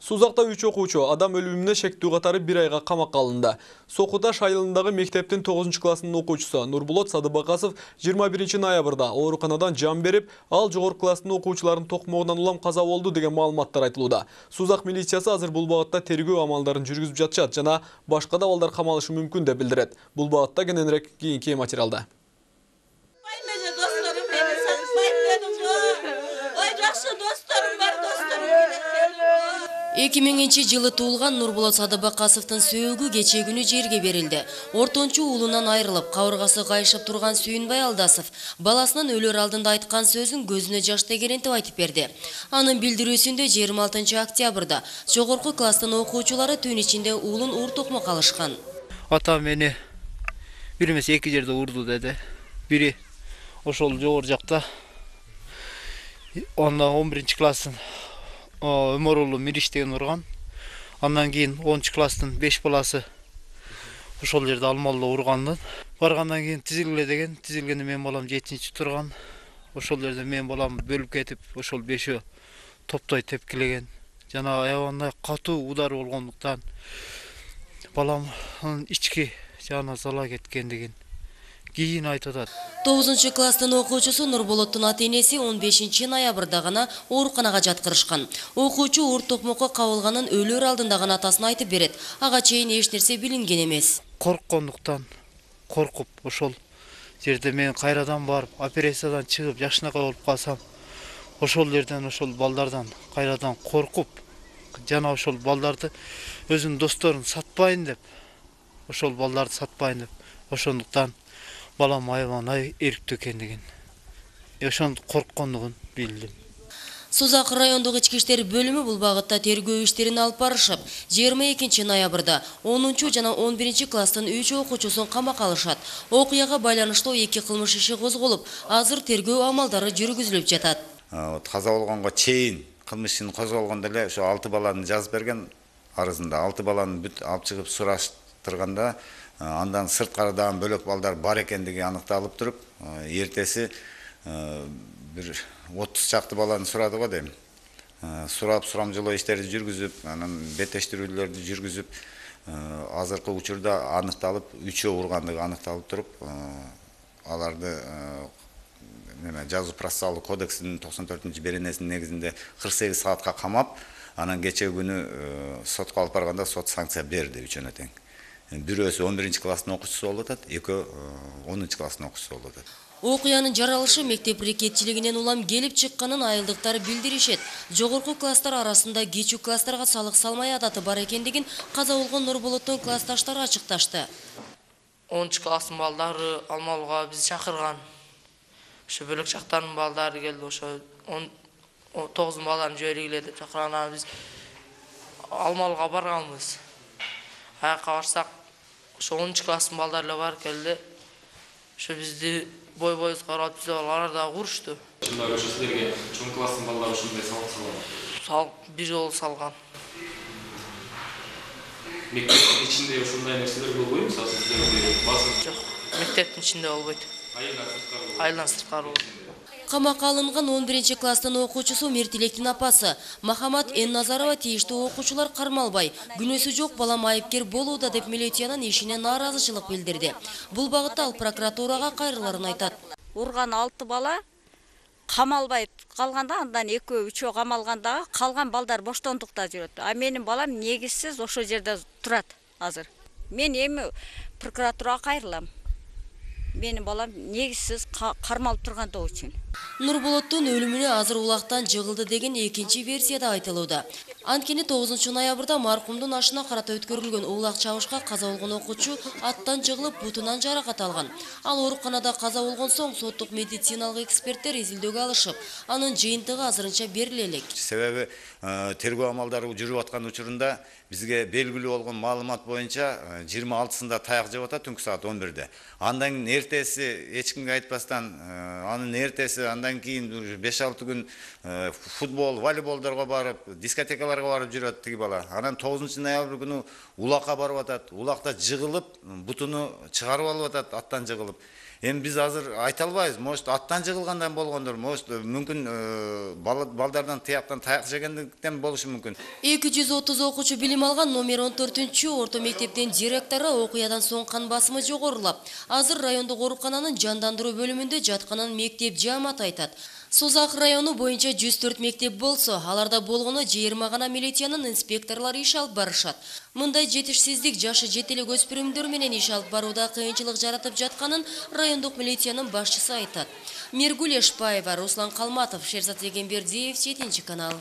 Сузакта 3 окуучу адам өлүмүнө шектүү катары 1 айга камакка алынды. Сокуда Шайлындагы мектептин 9 классынын окуучусу Нурбулот Садыбакасов 21 ноябрда ооруканадан жан берип, ал жогорку класстын окуучуларын токмогунан улам каза болду деген маалыматтар айтылууда. Сузак милициясы азыр бул багытта тергөө амалдарын жүргүзүп жатышат жана башка да балдар камалышы мүмкүн деп билдирет. Бул багытта кененирээк кийинки материалда. 2000 жылы туулган Нурбулот Садыбакасовдун сөөгү кече күнү жерге берилди. Ортончу уулунан айрылып, кабыргасы кайышып турган Сүйүнбай Алдасов баласынын өлөр алдында айткан сөзүн көзүнө жаш тегерентип айтып берди. Анын билдирүүсүндө 26 октябрда жогорку класстын окуучулары түн ичинде уулун уур токмок алышкан. Ата мени бир эмес 2 жерде урду деди. Бири ошол жогору жакта, анда 11 класстын Өмөр уулу Мириш деген урган. Андан кийин 10 класстын 5 баласы ошол жерде алмалда ургандан. Баргандан кийин тизилгиле деген, тизилгенде менин балам 7-чи турган. Ошол жерде менин балам бөлүп кетип, ошол 5өө топтой тепкилеген. Жана аябагандай катуу удар болгондуктан баламдын ички жана зала кеткендигин кийин айтып атат. 9 класстын окуучусу Нурбулоттун ата-энеси 15 ноябрда гана ооруканага жаткырышкан. Окуучу уур токмокко кабылганын өлөр алдында гана атасына айтып берет. Ага чейин эч нерсе билинген эмес. Корккондуктан, коркуп ошол жерде мен кайрадан барып, операциядан чыгып, жакшынакай болуп калсам, ошол жерден ошол балдардан кайрадан коркуп, жана ошол балдарды өзүнүн досторун сатпайын деп, ошол балдарды сатпайын деп, ошондуктан балам аябагандай эрктүү экендигин, ошон корккондугун билдим. Сузак райондук ички иштер бөлүмү бул багытта тергөө иштерин алып барышып, 22 ноябрда 10 жана 11 класстын 3 окуучусун камакка алышат. Окуяга байланыштуу 2 кылмыш иши козголуп, азыр тергөө амалдары жүргүзүлүп жатат. Каза болгонго чейин кылмыш ишин козголгондо эле ошо 6 баланы жазып берген арызында. 6 баланы бүт алып чыгып сураштырганда, андан сырткарыдан бөлөк балдар бар экендиги аныкталып туруп, эртеси бир 30 чакты баланы сурады го дейм. Сурап, сурамжылоо иштерди жүргүзүп, анан беттештирүүлөрдү жүргүзүп, азыркы учурда аныкталып, 3өө ургандыгы аныкталып туруп, аларды жазуу процессуалдык кодексинин 94-беренесинин негизинде 48 саатка камап, анан кечээ күнү сотко алып барганда сот санкция берди үчөөнө тең. Бирөөсү 11 класстын окуучусу болуп атат, экөө 10 класстын окуучусу болуп атат. Окуянын жаралышы мектеп рекетчилигинен улам келип чыкканын айылдыктар билдиришет. Жогорку класстар арасында кичүү класстарга салык салмай адаты бар экендигин каза болгон Нурбулоттун классташтары ачыкташты. 10 класстын балдары Алмалга биз чакырган. Ошо бөлөк жактардын балдары келди, ошо 9 баланы жибергиле деп чакырган. Биз Алмалга барганбыз. Аяка барсак, ошо 10 класстын балдары эле бар келди. Ошо бизди бой-бойубуз карап, биз алар да курушту. Ошондой ошо силерге чоң класстын балдары ошондой салык салган. Салык бир жолу салган. Мектептин ичинде ошондой нерселер болбойбу? Мисалы силерге басып Жок, мектептин ичинде болбойт. Айылдан сырткары болот. Камакка алынган 11 класстын окуучусу Мертилектин апасы Махамат Энназарова тийиштүү окуучулар кармалбай, күнөөсү жок балам айыпкер болууда деп милициянын ишине нааразычылык билдирди. Бул багытта ал прокуратурага кайрыларын айтат. Урган 6 бала камалбай калганда, андан 2-3 камалганда калган балдар боштондукта жүрөт. А менин балам негизсиз ошол жерде турат азыр. Мен эми прокуратурага кайрылам. Менин балам негизсиз кармалып тургандыгы үчүн. Нурбулоттун өлүмүнө азыр улактан жыгылды деген экинчи версияда айтылууда. Анткени 9 ноябрда маркумдун ашына карата өткөрүлгөн улак чабышка каза болгон окуучу аттан жыгылып бутунан жаракат алган. Ал ооруканада каза болгон соң соттук медициналык эксперттер изилдөөгө алышып, анын жыйынтыгы азырынча бериле элек. Себеби тергөө амалдары жүрүп аткан учурунда бизге белгилүү болгон маалымат боюнча 26-сында таяк жеп атат түнкү саат 11-де. Андан эртеси эч кимге айтпастан, анын эртеси андан кийин 5-6 күн футбол, волейболдорго барып, дискотекаларга барып жүрөт тиги бала. Анан 9 ноябрь күнү улакка барып атат. Улакта жыгылып, бутуну чыгарып алып атат, аттан жыгылып. Эми биз азыр айта албайбыз. Может аттан жыгылгандан болгондур, может мүмкүн балдардан таяктан таяк жегендиктен болушу мүмкүн. 230 окуучу билим алган номер 14 орто мектептин директору окуядан соң кан басымы жогорулап, азыр райондук оорукананын жандандыруу бөлүмүндө жатканын мектеп жаамат айтат. Созак району боюнча 104 мектеп болсо, аларда болгону 20 гана милициянын инспекторлору иш алып барышат. Мындай жетишсиздик жашы жете элек өспүрүмдөр менен иш алып барууда кыйынчылык жаратып жатканын райондук милициянын башчысы айтат. Миргуль Эшпаева, Руслан Калматов, Шерзат Егенбердиев, 7 канал.